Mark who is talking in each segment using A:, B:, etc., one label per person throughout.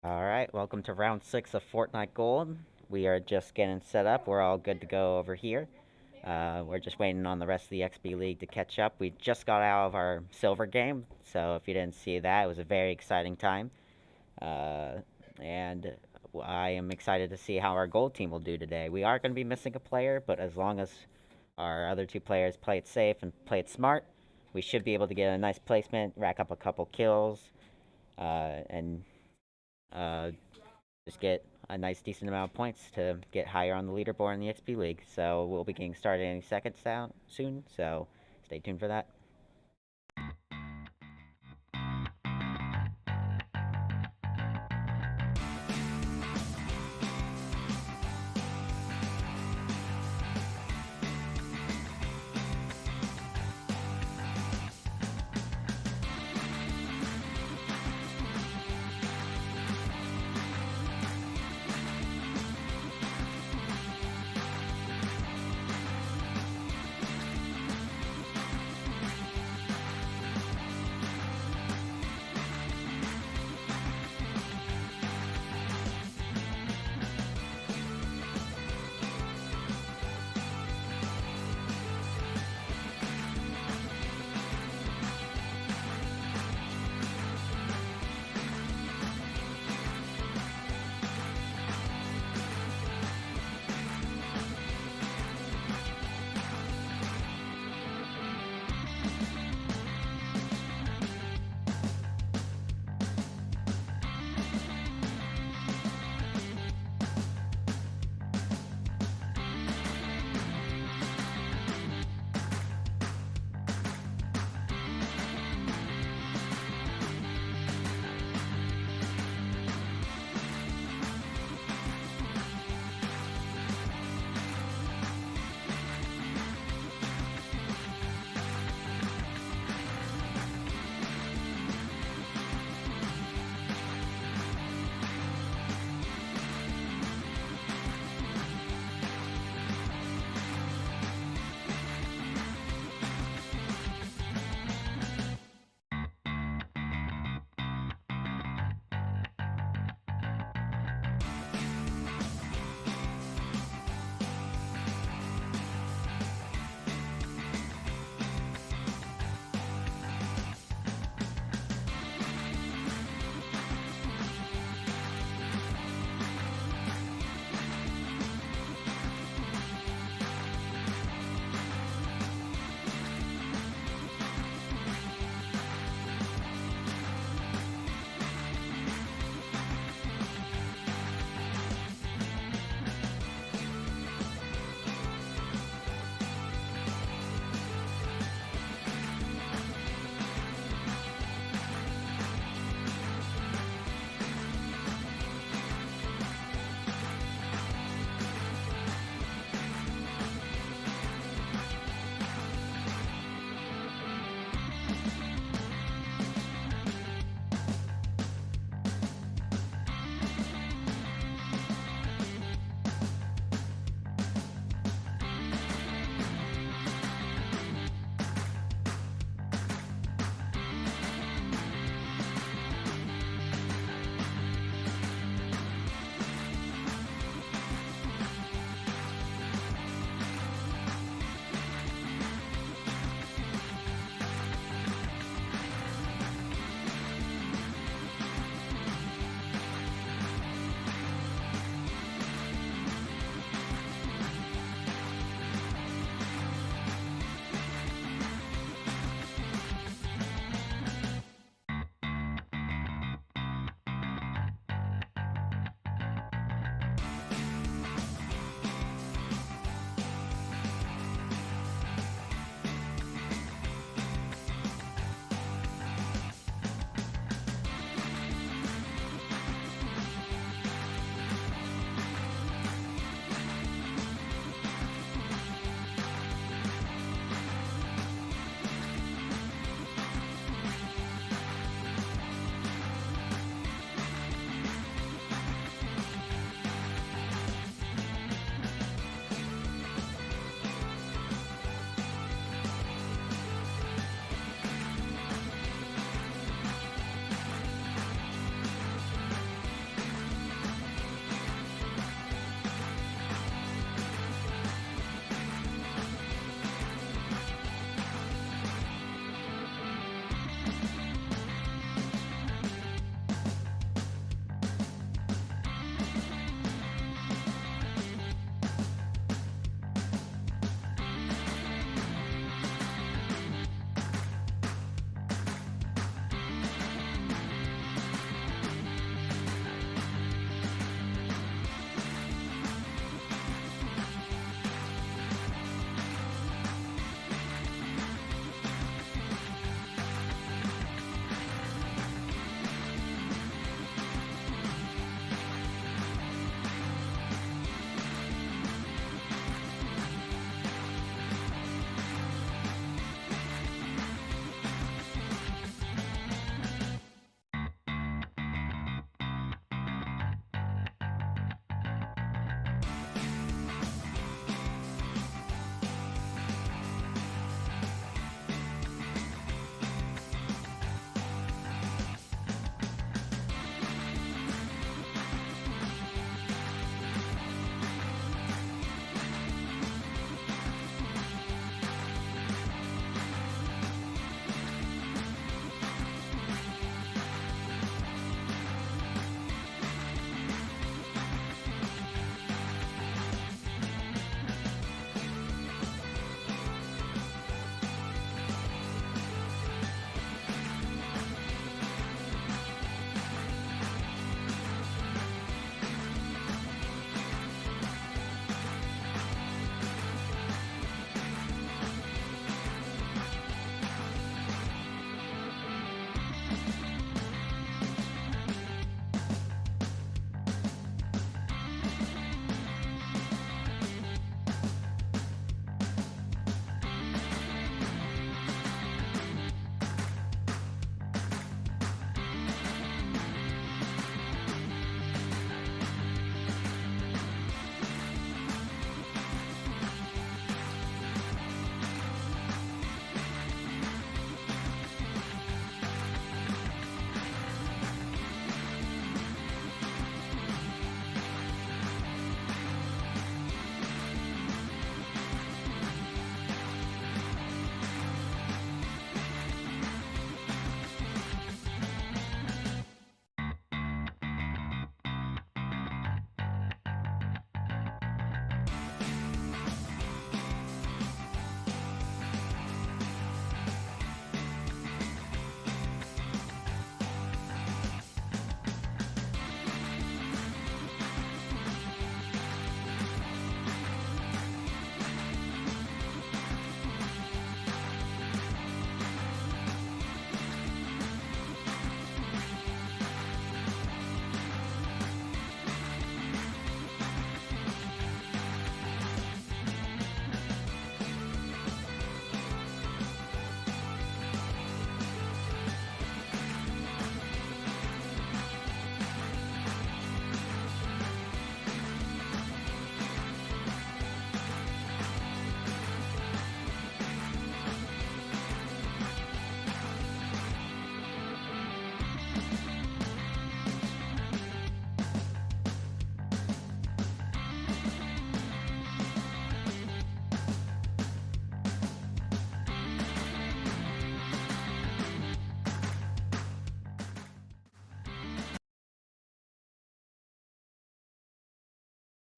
A: Alright, welcome to round 6 of Fortnite Gold. We are just getting set up. We're all good to go over here. We're just waiting on the rest of the XPLeague to catch up. We just got out of our silver game, so if you didn't see that, it was a very exciting time. Uh, and I am excited to see how our gold team will do today. We are going to be missing a player, but as long as our other two players play it safe and play it smart, we should be able to get a nice placement, rack up a couple kills, and uh, just get a nice decent amount of points to get higher on the leaderboard in the XPLeague. So we'll be getting started any second soon, so stay tuned for that.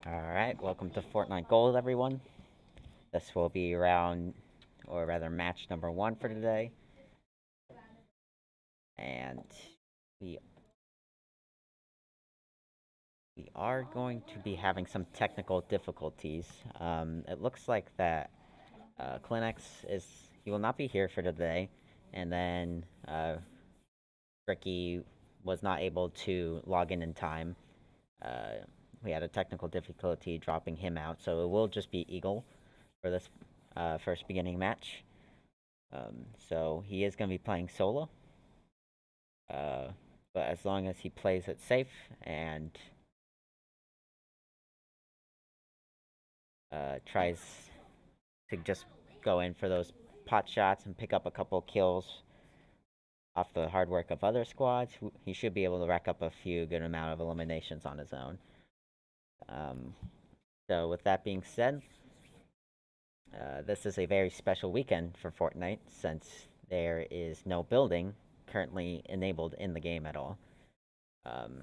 A: Alright, welcome to Fortnite Gold, everyone. This will be round, or rather match number 1 for today. And we, we are going to be having some technical difficulties. It looks like that Clinex he will not be here for today. And then Ricky was not able to log in time. Uh, we had a technical difficulty dropping him out, so it will just be Eagle for this first beginning match. So he is going to be playing solo. Uh, but as long as he plays it safe and tries to just go in for those pot shots and pick up a couple kills off the hard work of other squads, he should be able to rack up a few good amount of eliminations on his own. Um, so with that being said, this is a very special weekend for Fortnite since there is no building currently enabled in the game at all. Um,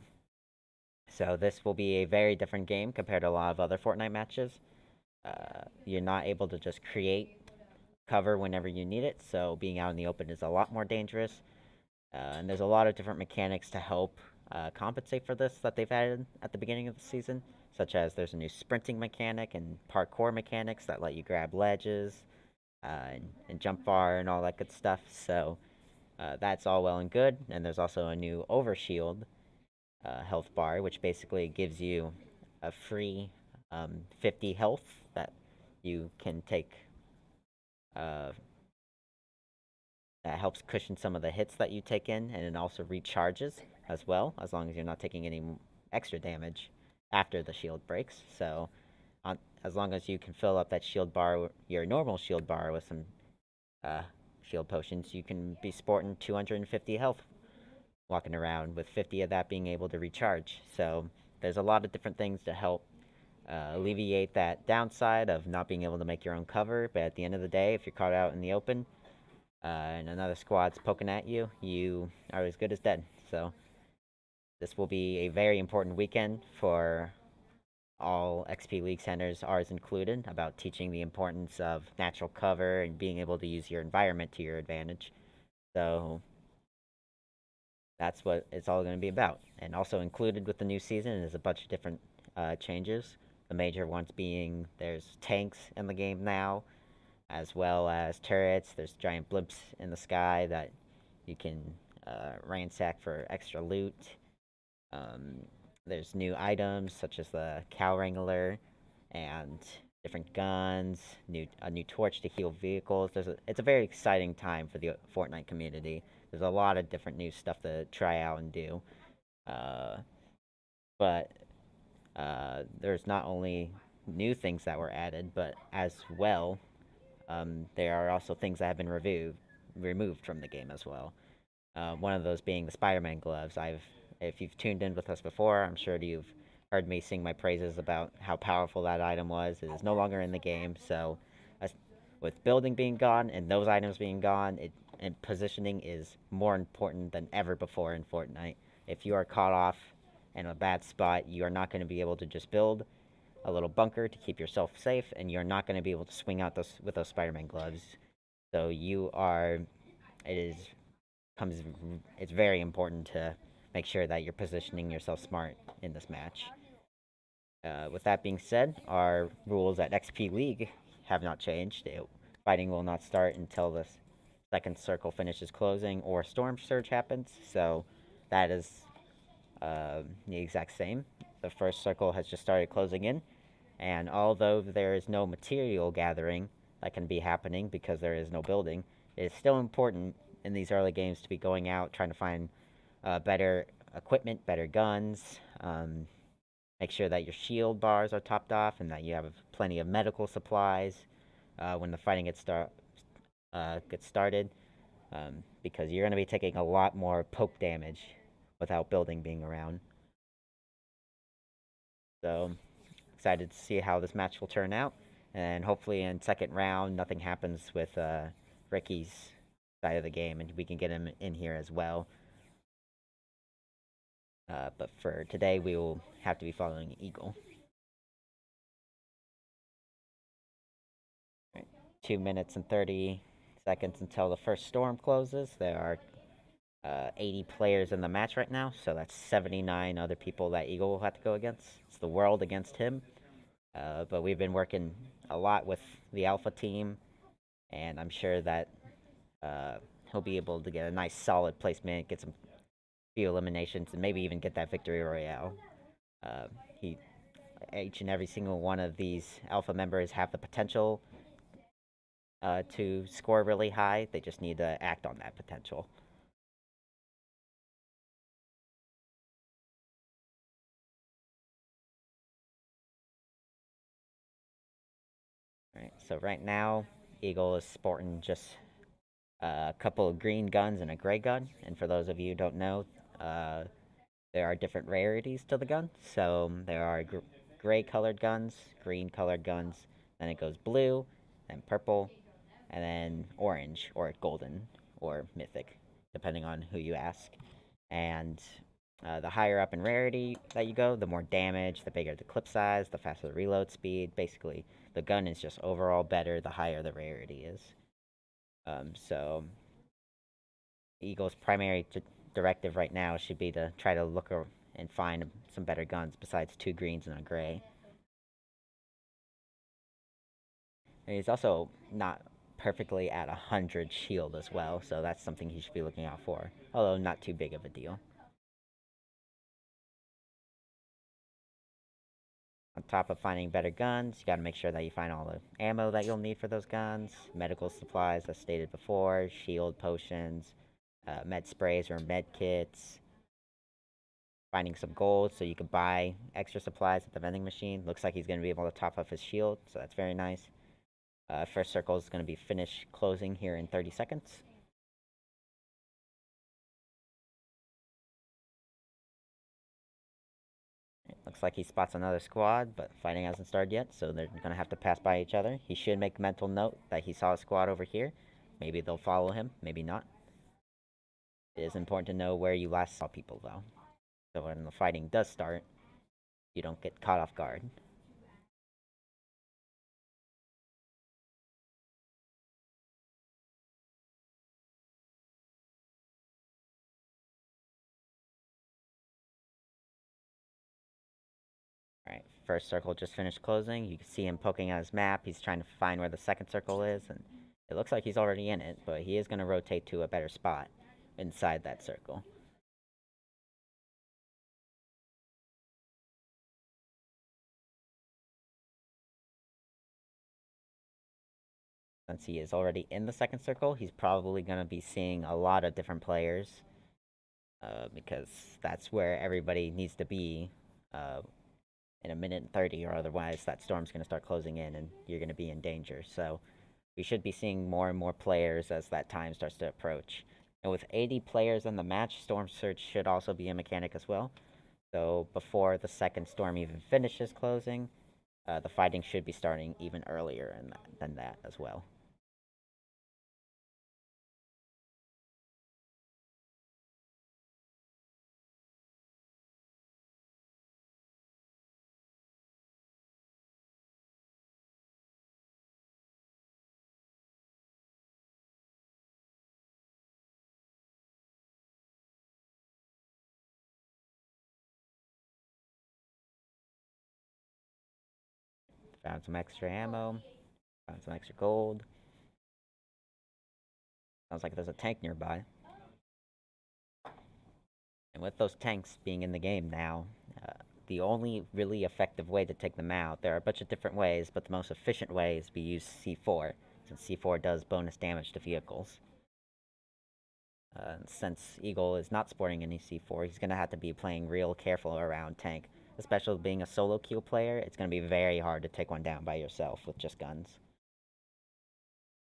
A: so this will be a very different game compared to a lot of other Fortnite matches. You're not able to just create cover whenever you need it, so being out in the open is a lot more dangerous. And there's a lot of different mechanics to help compensate for this that they've added at the beginning of the season, such as there's a new sprinting mechanic and parkour mechanics that let you grab ledges and jump far and all that good stuff. So that's all well and good. And there's also a new overshield health bar, which basically gives you a free 50 health that you can take. Uh, that helps cushion some of the hits that you take in, and it also recharges as well, as long as you're not taking any extra damage after the shield breaks. So, as long as you can fill up that shield bar, your normal shield bar, with some shield potions, you can be sporting 250 health walking around, with 50 of that being able to recharge. So, there's a lot of different things to help alleviate that downside of not being able to make your own cover. But at the end of the day, if you're caught out in the open, and another squad's poking at you, you are as good as dead. So this will be a very important weekend for all XPLeague centers, ours included, about teaching the importance of natural cover and being able to use your environment to your advantage. So that's what it's all going to be about. And also included with the new season is a bunch of different changes. The major ones being there's tanks in the game now, as well as turrets. There's giant blimps in the sky that you can ransack for extra loot. Um, there's new items such as the cow wrangler and different guns, a new torch to heal vehicles. It's a very exciting time for the Fortnite community. There's a lot of different new stuff to try out and do. Uh, but there's not only new things that were added, but as well, there are also things that have been removed from the game as well. One of those being the Spider-Man gloves. If you've tuned in with us before, I'm sure you've heard me sing my praises about how powerful that item was. It is no longer in the game, so with building being gone and those items being gone, and positioning is more important than ever before in Fortnite. If you are caught off in a bad spot, you are not going to be able to just build a little bunker to keep yourself safe, and you're not going to be able to swing out with those Spider-Man gloves. So it is comes it's very important to make sure that you're positioning yourself smart in this match. With that being said, our rules at XPLeague have not changed. Fighting will not start until the second circle finishes closing or storm surge happens. So that is the exact same. The first circle has just started closing in, and although there is no material gathering that can be happening because there is no building, it is still important in these early games to be going out trying to find better equipment, better guns. Make sure that your shield bars are topped off and that you have plenty of medical supplies when the fighting gets started, because you're going to be taking a lot more poke damage without building being around. So excited to see how this match will turn out, and hopefully in second round nothing happens with Ricky's side of the game, and we can get him in here as well. But for today, we will have to be following Eagle. 2 minutes and 30 seconds until the first storm closes. There are 80 players in the match right now, so that's 79 other people that Eagle will have to go against. It's the world against him. But we've been working a lot with the Alpha team, and I'm sure that uh, he'll be able to get a nice solid placement, get some few eliminations, and maybe even get that victory royale. Uh, he, each and every single one of these Alpha members have the potential to score really high. They just need to act on that potential. Right. So right now, Eagle is sporting just a couple of green guns and a gray gun. And for those of you who don't know, uh, there are different rarities to the gun. So there are gray colored guns, green colored guns, then it goes blue, then purple, and then orange or golden or mythic, depending on who you ask. And the higher up in rarity that you go, the more damage, the bigger the clip size, the faster the reload speed. Basically, the gun is just overall better the higher the rarity is. So Eagle's primary directive right now should be to try to look and find some better guns besides two greens and a gray. And he's also not perfectly at 100 shield as well, so that's something he should be looking out for, although not too big of a deal. On top of finding better guns, you gotta make sure that you find all the ammo that you'll need for those guns, medical supplies, as stated before, shield potions, med sprays or med kits, finding some gold so you can buy extra supplies at the vending machine. Looks like he's gonna be able to top up his shield, so that's very nice. First circle is gonna be finished closing here in 30 seconds. Looks like he spots another squad, but fighting hasn't started yet, so they're gonna have to pass by each other. He should make mental note that he saw a squad over here. Maybe they'll follow him, maybe not. It is important to know where you last saw people, though. So when the fighting does start, you don't get caught off guard. Alright, first circle just finished closing. You can see him poking at his map. He's trying to find where the second circle is, and it looks like he's already in it, but he is going to rotate to a better spot inside that circle. Since he is already in the second circle, he's probably going to be seeing a lot of different players, because that's where everybody needs to be in a minute and 30, or otherwise that storm's going to start closing in and you're going to be in danger. So we should be seeing more and more players as that time starts to approach. And with 80 players in the match, Storm Surge should also be a mechanic as well. So before the second storm even finishes closing, the fighting should be starting even earlier than that as well. Found some extra ammo, found some extra gold. Sounds like there's a tank nearby. And with those tanks being in the game now, the only really effective way to take them out, there are a bunch of different ways, but the most efficient way is to use C4, since C4 does bonus damage to vehicles. Since Eagle is not sporting any C4, he's going to have to be playing real careful around tank. Especially being a solo queue player, it's going to be very hard to take one down by yourself with just guns.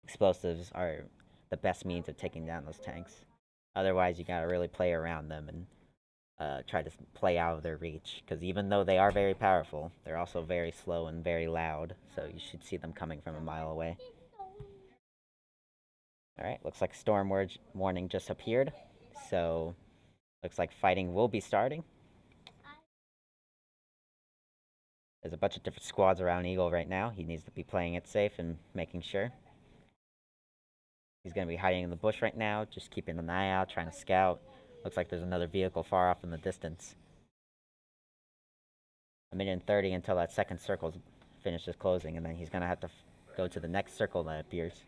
A: Explosives are the best means of taking down those tanks. Otherwise, you gotta really play around them and try to play out of their reach. Because even though they are very powerful, they're also very slow and very loud. So you should see them coming from a mile away. Alright, looks like storm warning just appeared. So, looks like fighting will be starting. There's a bunch of different squads around Eagle right now. He needs to be playing it safe and making sure. He's going to be hiding in the bush right now, just keeping an eye out, trying to scout. Looks like there's another vehicle far off in the distance. A minute and 30 until that second circle finishes closing, and then he's going to have to go to the next circle that appears.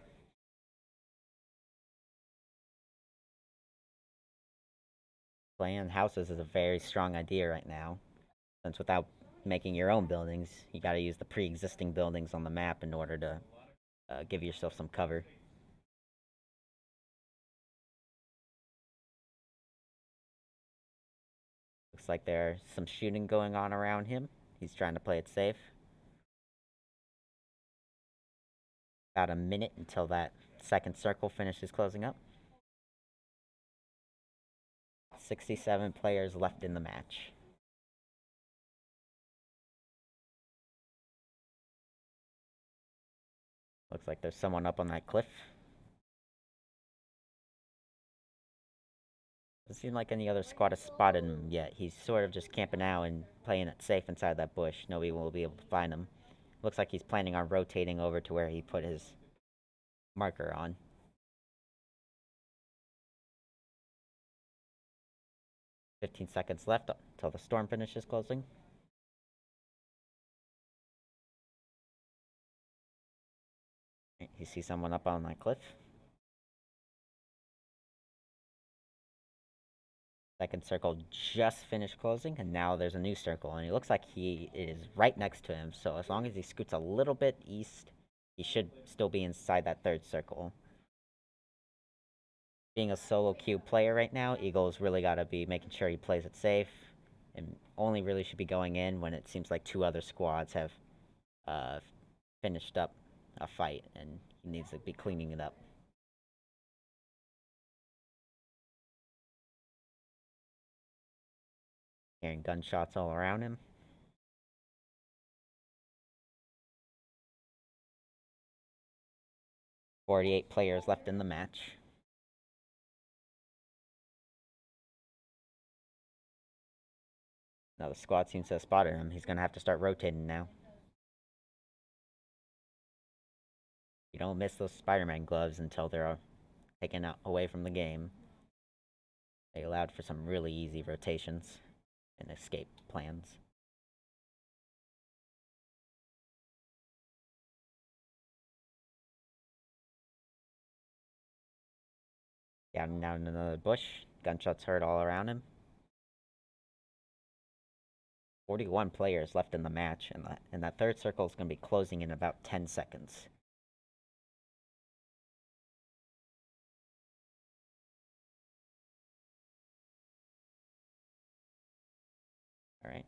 A: Playing houses is a very strong idea right now, since without making your own buildings, you got to use the pre-existing buildings on the map in order to give yourself some cover. Looks like there's some shooting going on around him. He's trying to play it safe. About a minute until that second circle finishes closing up. 67 players left in the match. Looks like there's someone up on that cliff. Doesn't seem like any other squad has spotted him yet. He's sort of just camping out and playing it safe inside that bush. Nobody will be able to find him. Looks like he's planning on rotating over to where he put his marker on. 15 seconds left until the storm finishes closing. You see someone up on that cliff. Second circle just finished closing, and now there's a new circle, and it looks like he is right next to him, so as long as he scoots a little bit east, he should still be inside that third circle. Being a solo queue player right now, Eagle's really got to be making sure he plays it safe, and only really should be going in when it seems like two other squads have finished up a fight, and he needs to be cleaning it up. Hearing gunshots all around him. "48 players left in the match. Now the squad seems to have spotted him. He's gonna have to start rotating now. You don't miss those Spider-Man gloves until they're taken away from the game. They allowed for some really easy rotations and escape plans. Down in another bush. Gunshots heard all around him. 41 players left in the match, and that third circle is going to be closing in about 10 seconds. Alright,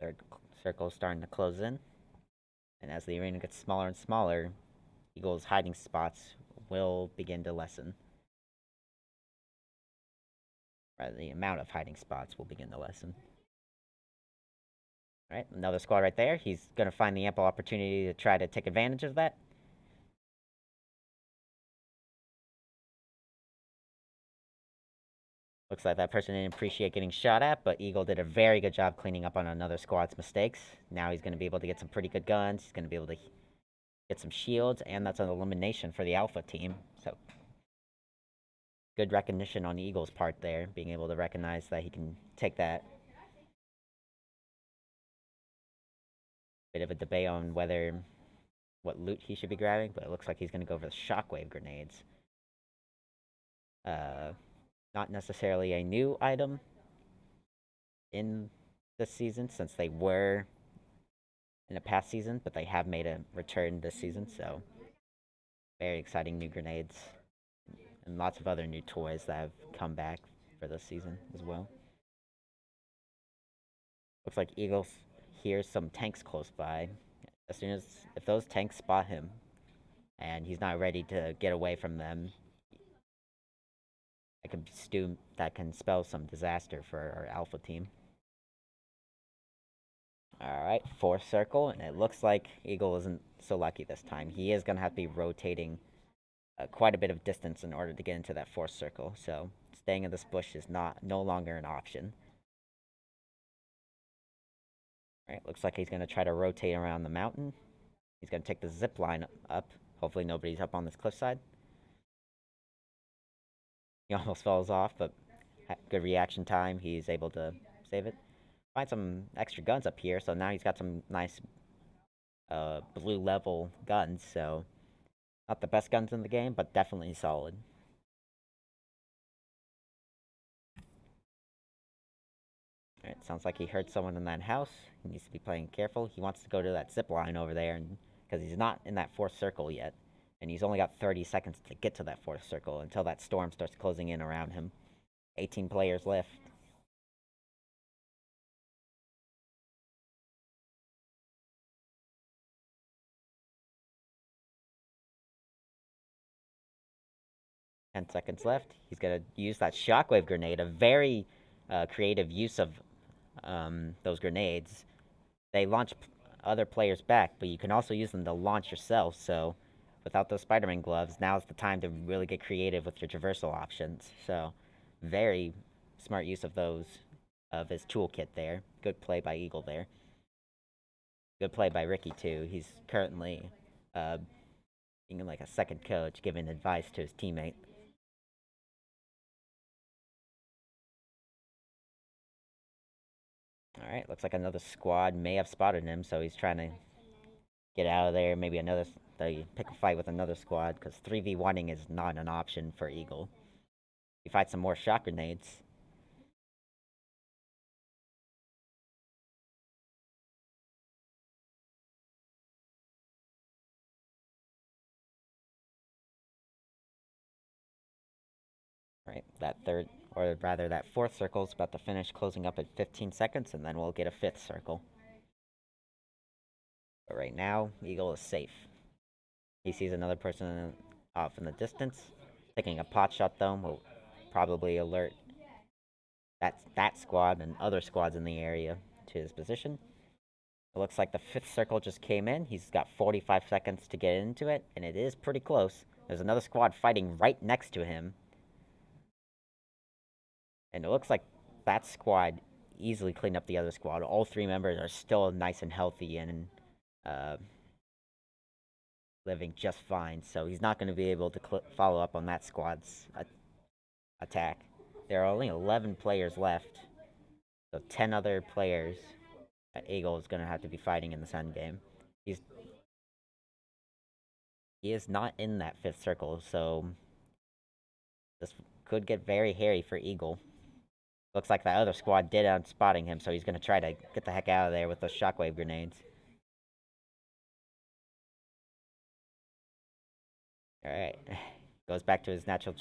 A: third circle is starting to close in. And as the arena gets smaller and smaller, Eagle's hiding spots will begin to lessen. Rather, the amount of hiding spots will begin to lessen. Alright, another squad right there. He's going to find the ample opportunity to try to take advantage of that. Looks like that person didn't appreciate getting shot at, but Eagle did a very good job cleaning up on another squad's mistakes. Now he's going to be able to get some pretty good guns. He's going to be able to get some shields, and that's an elimination for the Alpha team. So, good recognition on Eagle's part there, being able to recognize that he can take that. Bit of a debate on what loot he should be grabbing, but it looks like he's going to go for the shockwave grenades. Not necessarily a new item in this season, since they were in a past season, but they have made a return this season, so very exciting new grenades. And lots of other new toys that have come back for this season as well. Looks like Eagle hears some tanks close by. If those tanks spot him, and he's not ready to get away from them, that can spell some disaster for our Alpha team. Alright, fourth circle, and it looks like Eagle isn't so lucky this time. He is going to have to be rotating quite a bit of distance in order to get into that fourth circle, so staying in this bush is no longer an option. Alright, looks like he's going to try to rotate around the mountain. He's going to take the zip line up. Hopefully nobody's up on this cliffside. He almost falls off, but good reaction time. He's able to save it. Find some extra guns up here, so now he's got some nice blue level guns. So not the best guns in the game, but definitely solid. Alright, sounds like he heard someone in that house. He needs to be playing careful. He wants to go to that zip line over there, and because he's not in that fourth circle yet. And he's only got 30 seconds to get to that fourth circle until that storm starts closing in around him. 18 players left. Ten seconds left. He's gonna use that shockwave grenade, a very creative use of those grenades. They launch other players back, but you can also use them to launch yourself. So, without those Spider-Man gloves, now's the time to really get creative with your traversal options. So, very smart use of those, of his toolkit there. Good play by Eagle there. Good play by Ricky too. He's currently being like a second coach, giving advice to his teammate. Alright, looks like another squad may have spotted him, so he's trying to get out of there. Maybe they pick a fight with another squad, because 3v1ing is not an option for Eagle. He fights some more shot grenades. Right, that fourth circle is about to finish, closing up at 15 seconds, and then we'll get a fifth circle. But right now, Eagle is safe. He sees another person off in the distance. Taking a pot shot, though, will probably alert that squad and other squads in the area to his position. It looks like the fifth circle just came in. He's got 45 seconds to get into it, and it is pretty close. There's another squad fighting right next to him. And it looks like that squad easily cleaned up the other squad. All three members are still nice and healthy and living just fine. So he's not going to be able to follow up on that squad's attack. There are only 11 players left. So 10 other players that Eagle is going to have to be fighting in this end game. He is not in that fifth circle, so this could get very hairy for Eagle. Looks like that other squad did on spotting him, so he's going to try to get the heck out of there with those shockwave grenades. Alright. Goes back to his natural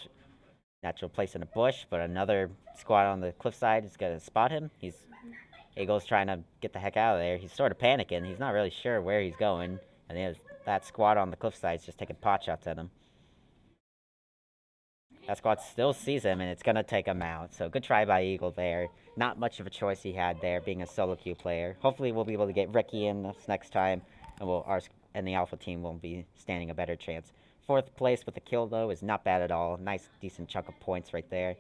A: place in a bush, but another squad on the cliffside is going to spot him. Eagle's trying to get the heck out of there. He's sort of panicking. He's not really sure where he's going. And that squad on the cliffside is just taking pot shots at him. That squad still sees him, and it's going to take him out. So good try by Eagle there. Not much of a choice he had there, being a solo queue player. Hopefully we'll be able to get Ricky in this next time, and the Alpha team will be standing a better chance. Fourth place with a kill, though, is not bad at all. Nice, decent chunk of points right there.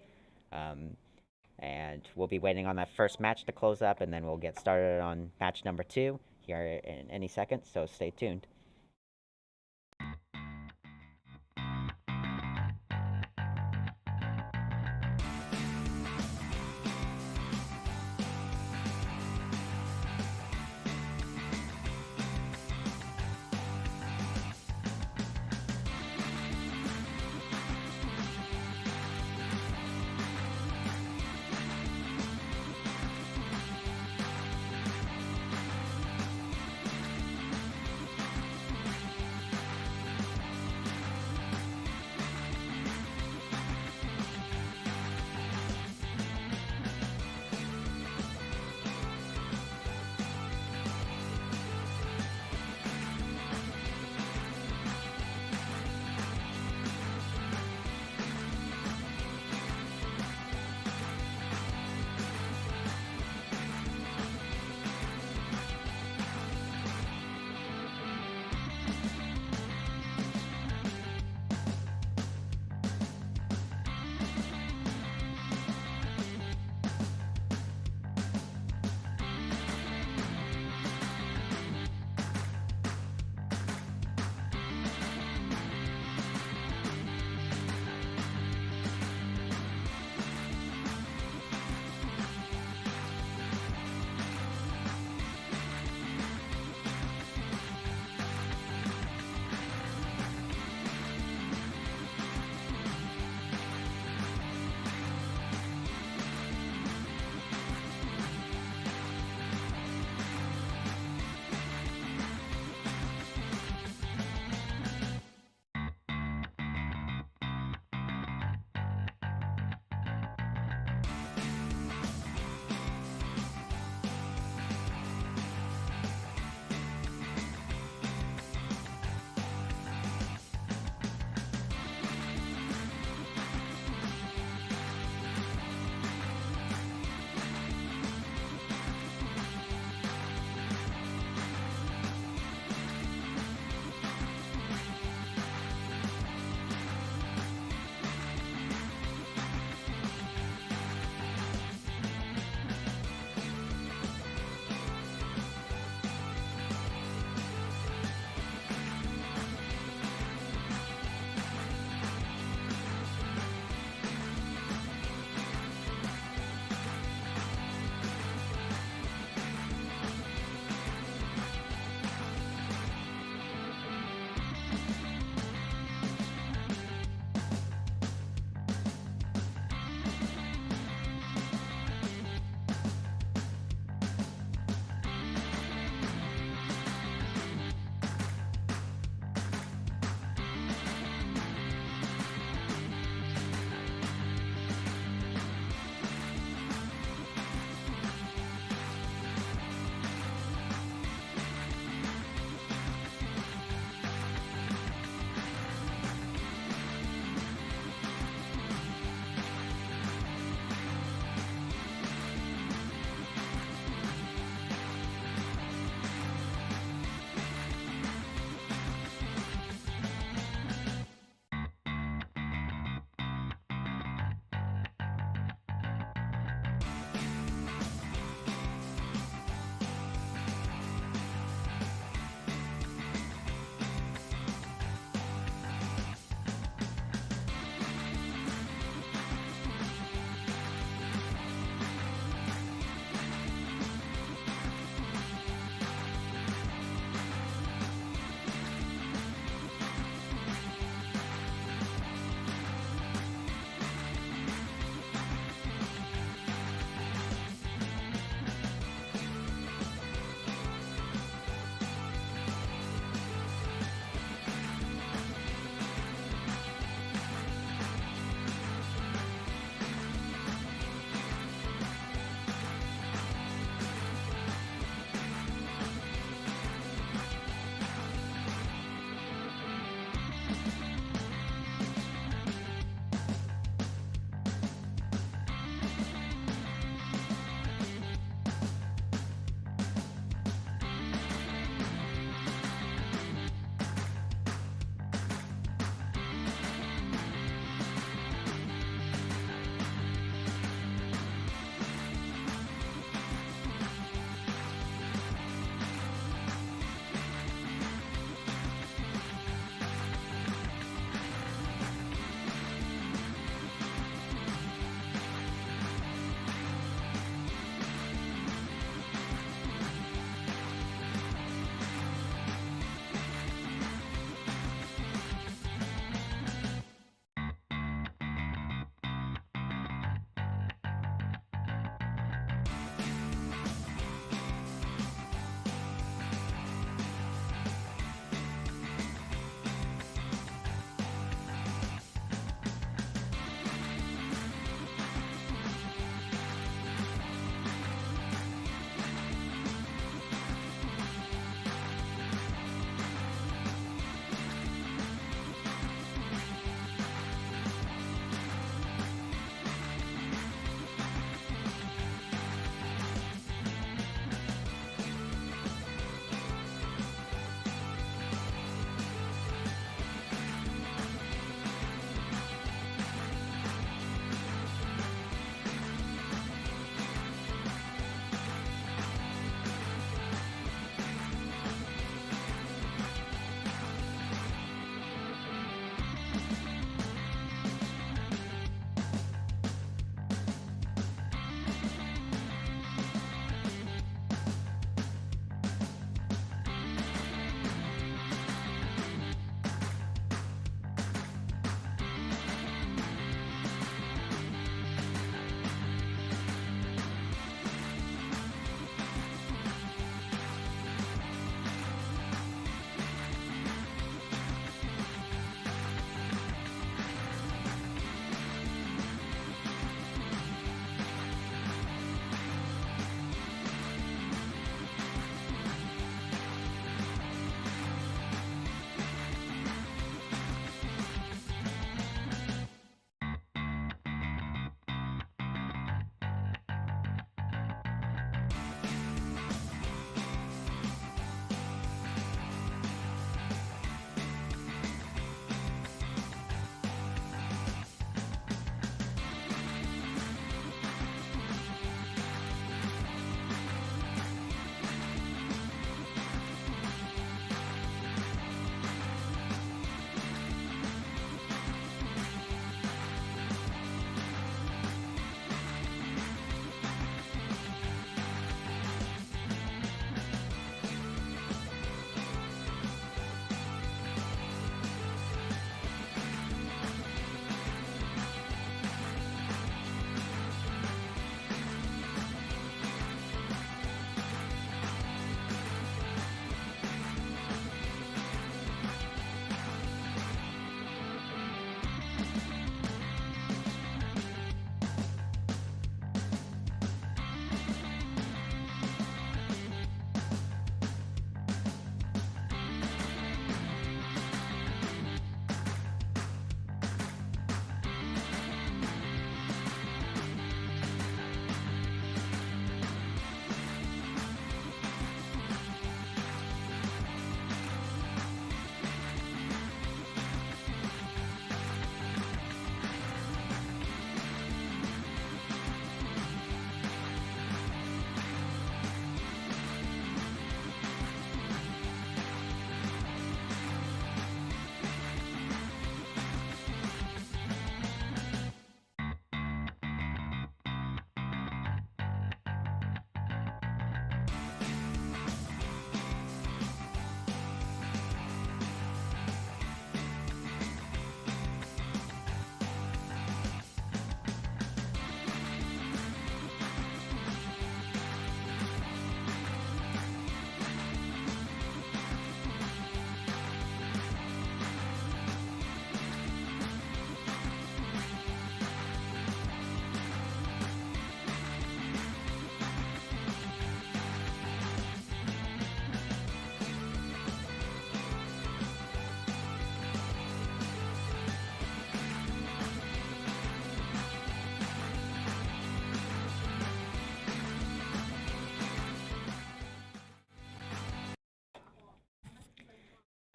A: And we'll be waiting on that first match to close up, and then we'll get started on match number 2 here in any second, so stay tuned.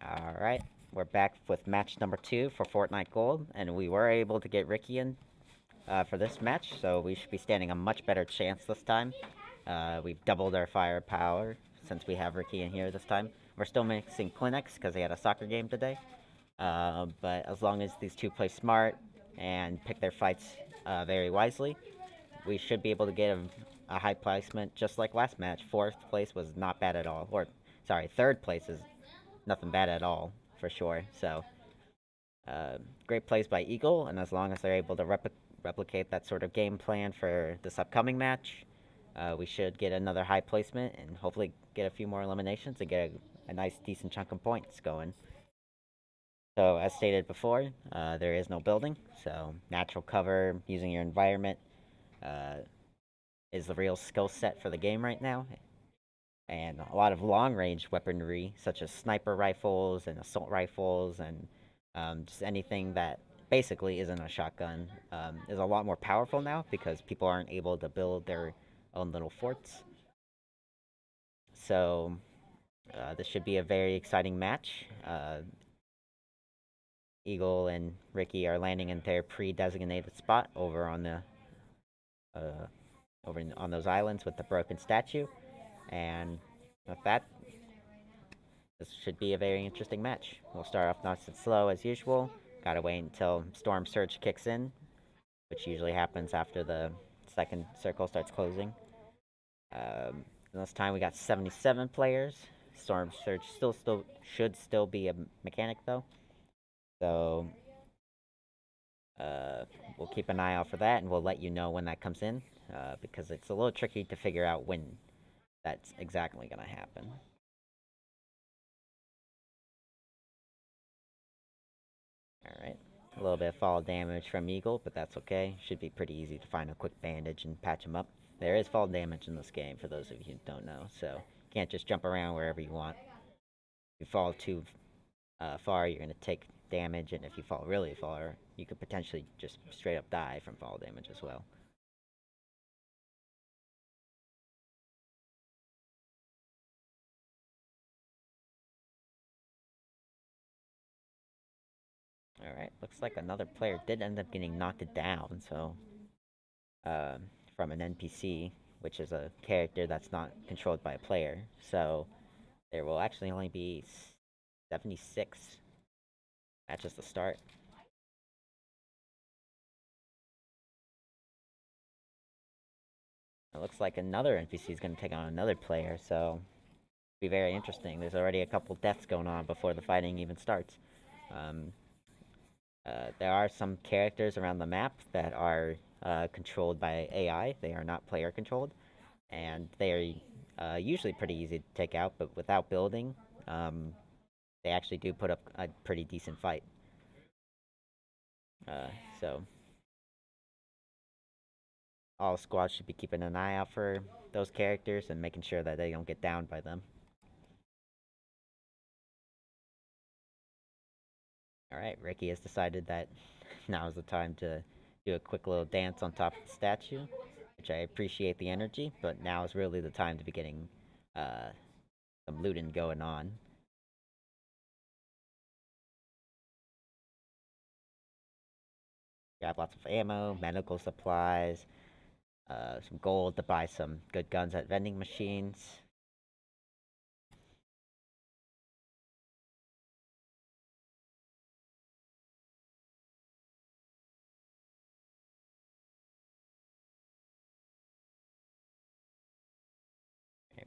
A: Alright, we're back with match number 2 for Fortnite Gold, and we were able to get Ricky in for this match, so we should be standing a much better chance this time. We've doubled our firepower since we have Ricky in here this time. We're still mixing clinics because they had a soccer game today, but as long as these two play smart and pick their fights very wisely, we should be able to get a high placement just like last match. Fourth place was not bad at all, or sorry, third place is nothing bad at all for sure. So uh, great plays by Eagle, and as long as they're able to replicate that sort of game plan for this upcoming match, we should get another high placement and hopefully get a few more eliminations and get a nice, decent chunk of points going. So, as stated before, there is no building, so natural cover using your environment uh, is the real skill set for the game right now. And a lot of long range weaponry, such as sniper rifles and assault rifles, and just anything that basically isn't a shotgun, is a lot more powerful now because people aren't able to build their own little forts. So, this should be a very exciting match. Eagle and Ricky are landing in their pre-designated spot over on the uh, on those islands with the broken statue, and with that, this should be a very interesting match. We'll start off nice and slow as usual. Gotta wait until Storm Surge kicks in, which usually happens after the second circle starts closing. This time we got 77 players. Storm Surge still should still be a mechanic though, so uh, we'll keep an eye out for that, and we'll let you know when that comes in, because it's a little tricky to figure out when that's exactly gonna happen. Alright. A little bit of fall damage from Eagle, but that's okay. Should be pretty easy to find a quick bandage and patch him up. There is fall damage in this game, for those of you who don't know, so you can't just jump around wherever you want. If you fall too far, you're going to take damage, and if you fall really far, you could potentially just straight up die from fall damage as well. Alright, looks like another player did end up getting knocked down, so uh, from an NPC, which is a character that's not controlled by a player. So there will actually only be 76 matches to start. It looks like another NPC is going to take on another player, so be very interesting. There's already a couple deaths going on before the fighting even starts. Um, there are some characters around the map that are controlled by AI. They are not player controlled, and they are usually pretty easy to take out. But without building, they actually do put up a pretty decent fight. So all squads should be keeping an eye out for those characters and making sure that they don't get downed by them. Alright, Ricky has decided that now is the time to do a quick little dance on top of the statue, which I appreciate the energy, but now is really the time to be getting uh, some looting going on. Grab lots of ammo, medical supplies, some gold to buy some good guns at vending machines.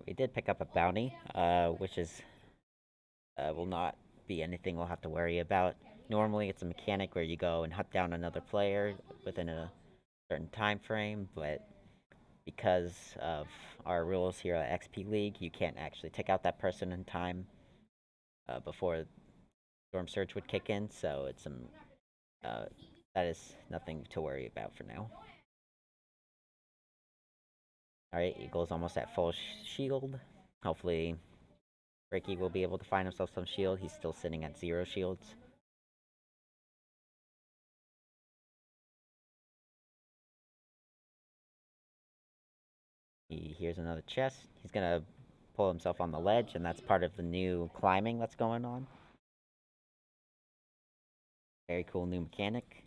A: We did pick up a bounty, which is will not be anything we'll have to worry about. Normally, it's a mechanic where you go and hunt down another player within a certain time frame, but because of our rules here at XPLeague, you can't actually take out that person in time before Storm Surge would kick in, so it's some that is nothing to worry about for now. Alright, Eagle's almost at full shield. Hopefully, Ricky will be able to find himself some shield. He's still sitting at 0 shields. He hears another chest. He's gonna pull himself on the ledge, and that's part of the new climbing that's going on. Very cool new mechanic.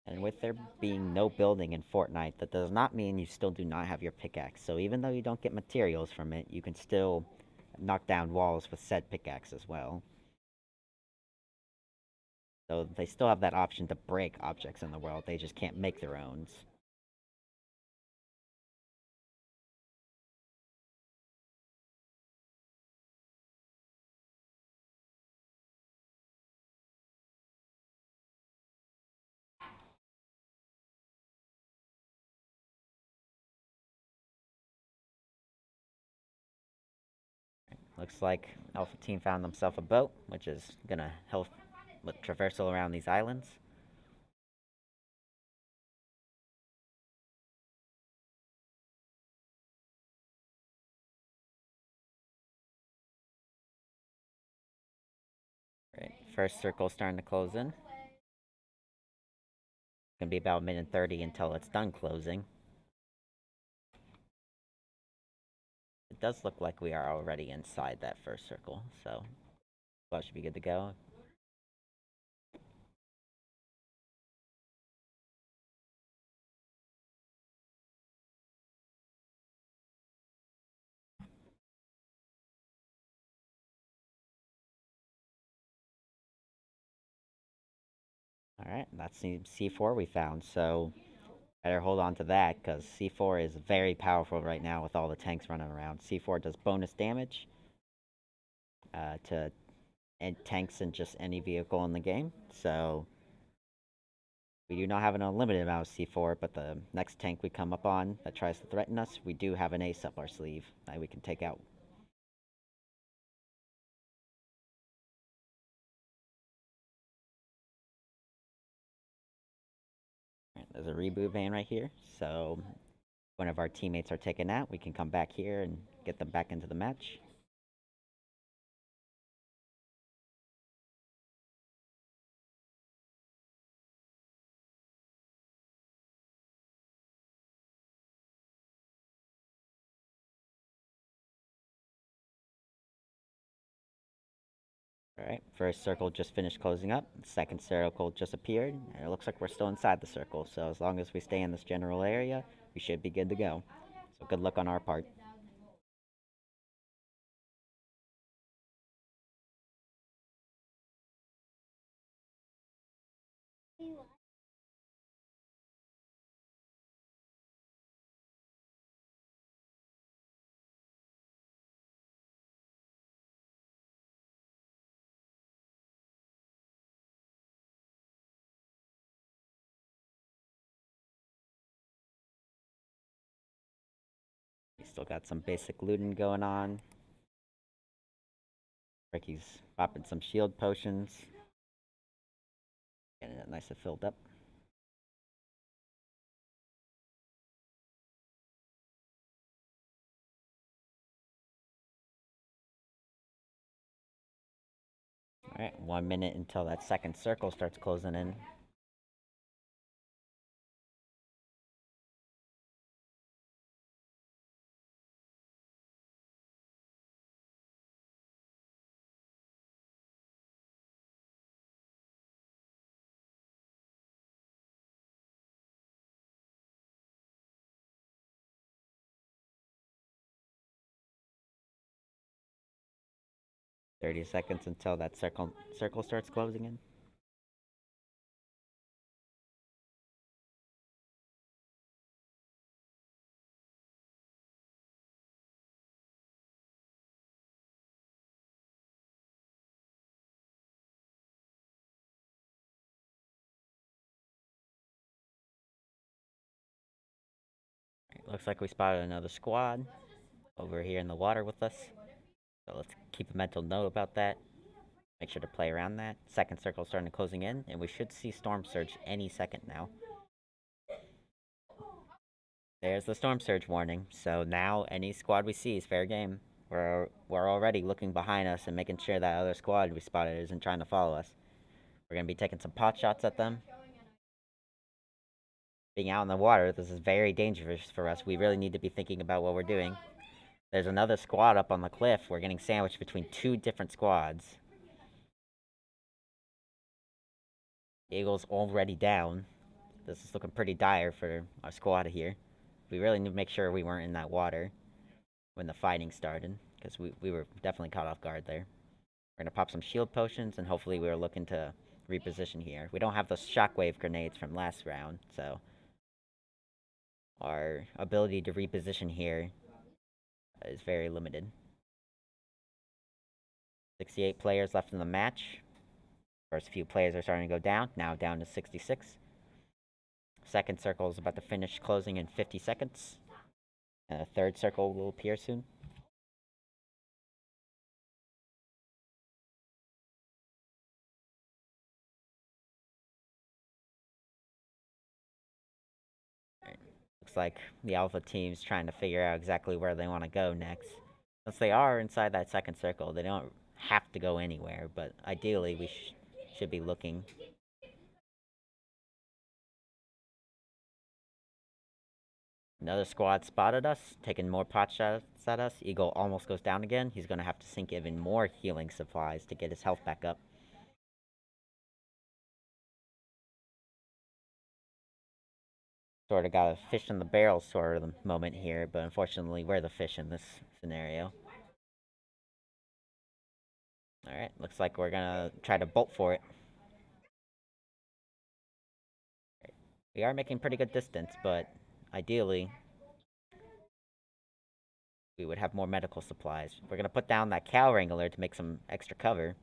A: And with there being no building in Fortnite, that does not mean you still do not have your pickaxe. So even though you don't get materials from it, you can still knock down walls with said pickaxe as well. So they still have that option to break objects in the world, they just can't make their own. Looks like Alpha Team found themselves a boat, which is gonna help with traversal around these islands. Right, first circle starting to close in. Gonna be about a minute 30 until it's done closing. It does look like we are already inside that first circle, so that should be good to go. Alright, that's C4 we found, so better hold on to that, because C4 is very powerful right now with all the tanks running around. C4 does bonus damage to tanks and just any vehicle in the game, so we do not have an unlimited amount of C4, but the next tank we come up on that tries to threaten us, we do have an ace up our sleeve that we can take out. Right, there's a reboot van right here, so one of our teammates are taken out, we can come back here and get them back into the match. Alright, first circle just finished closing up, second circle just appeared, and it looks like we're still inside the circle, so as long as we stay in this general area, we should be good to go. So good luck on our part. We still got some basic looting going on. Ricky's popping some shield potions. Getting it nice and filled up. Alright, 1 minute until that second circle starts closing in. .30 seconds until that circle starts closing in. Looks like we spotted another squad over here in the water with us. So let's keep a mental note about that. Make sure to play around that. Second circle starting to closing in, and we should see Storm Surge any second now. There's the Storm Surge warning, so now any squad we see is fair game. we're already looking behind us and making sure that other squad we spotted isn't trying to follow us. We're gonna be taking some pot shots at them. Being out in the water, this is very dangerous for us. We really need to be thinking about what we're doing. There's another squad up on the cliff. We're getting sandwiched between two different squads. Eagle's already down. This is looking pretty dire for our squad here. We really need to make sure we weren't in that water when the fighting started, because we were definitely caught off guard there. We're gonna pop some shield potions, and hopefully we were looking to reposition here. We don't have the shockwave grenades from last round, so our ability to reposition here is very limited. 68 players left in the match. First few players are starting to go down, now down to 66. Second circle is about to finish closing in 50 seconds. And a third circle will appear soon. Looks like the Alpha team's trying to figure out exactly where they want to go next. Since they are inside that second circle, they don't have to go anywhere, but ideally we should be looking. Another squad spotted us, taking more pot shots at us. Eagle almost goes down again. He's going to have to sink even more healing supplies to get his health back up. Sort of got a fish in the barrel sort of moment here, but unfortunately we're the fish in this scenario. Alright, looks like we're gonna try to bolt for it. We are making pretty good distance, but ideally we would have more medical supplies. We're gonna put down that cow wrangler to make some extra cover.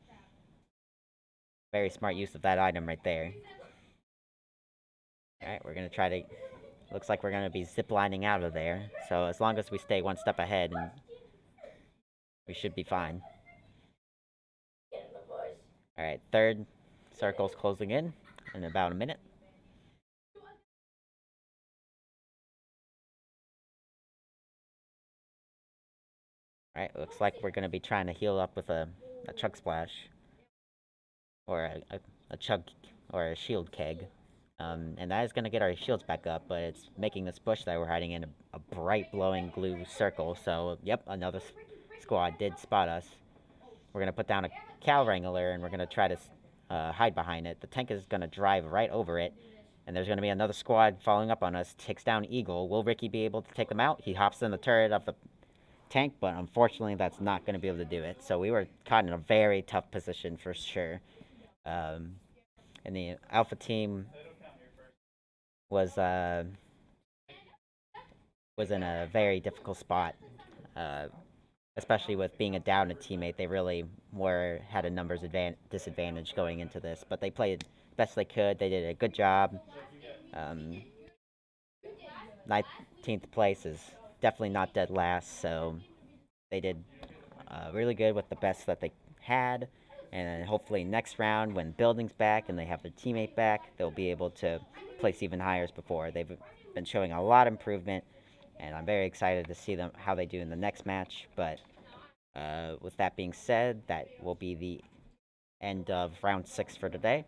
A: Very smart use of that item right there. Alright, we're gonna try to... Looks like we're gonna be ziplining out of there, so as long as we stay one step ahead, and we should be fine. Alright, third circle's closing in about a minute. Alright, looks like we're gonna be trying to heal up with a chug splash. Or a chug, or a shield keg. And that is gonna get our shields back up, but it's making this bush that we're hiding in a bright glowing blue circle, so yep, another squad did spot us. We're gonna put down a cow wrangler, and we're gonna try to hide behind it. The tank is gonna drive right over it, and there's gonna be another squad following up on us. Takes down Eagle. Will Ricky be able to take them out? He hops in the turret of the tank, but unfortunately that's not gonna be able to do it. So we were caught in a very tough position for sure. And the Alpha team was in a very difficult spot, especially with being a downed teammate. They really had a numbers disadvantage going into this, but they played best they could. They did a good job. 19th place is definitely not dead last, so they did really good with the best that they had. And hopefully next round, when Building's back and they have their teammate back, they'll be able to place even higher as before. They've been showing a lot of improvement, and I'm very excited to see how they do in the next match. But with that being said, that will be the end of round 6 for today.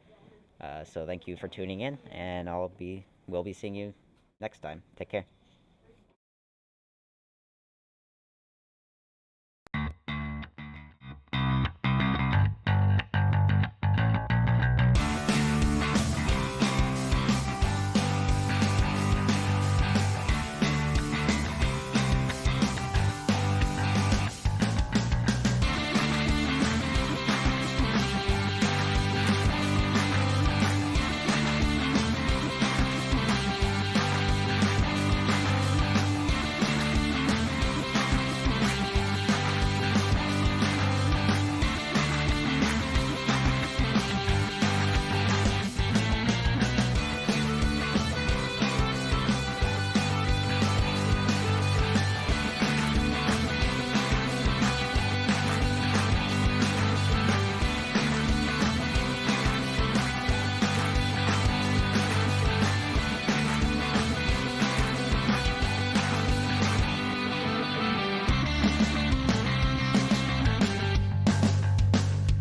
A: So thank you for tuning in, and we'll be seeing you next time. Take care.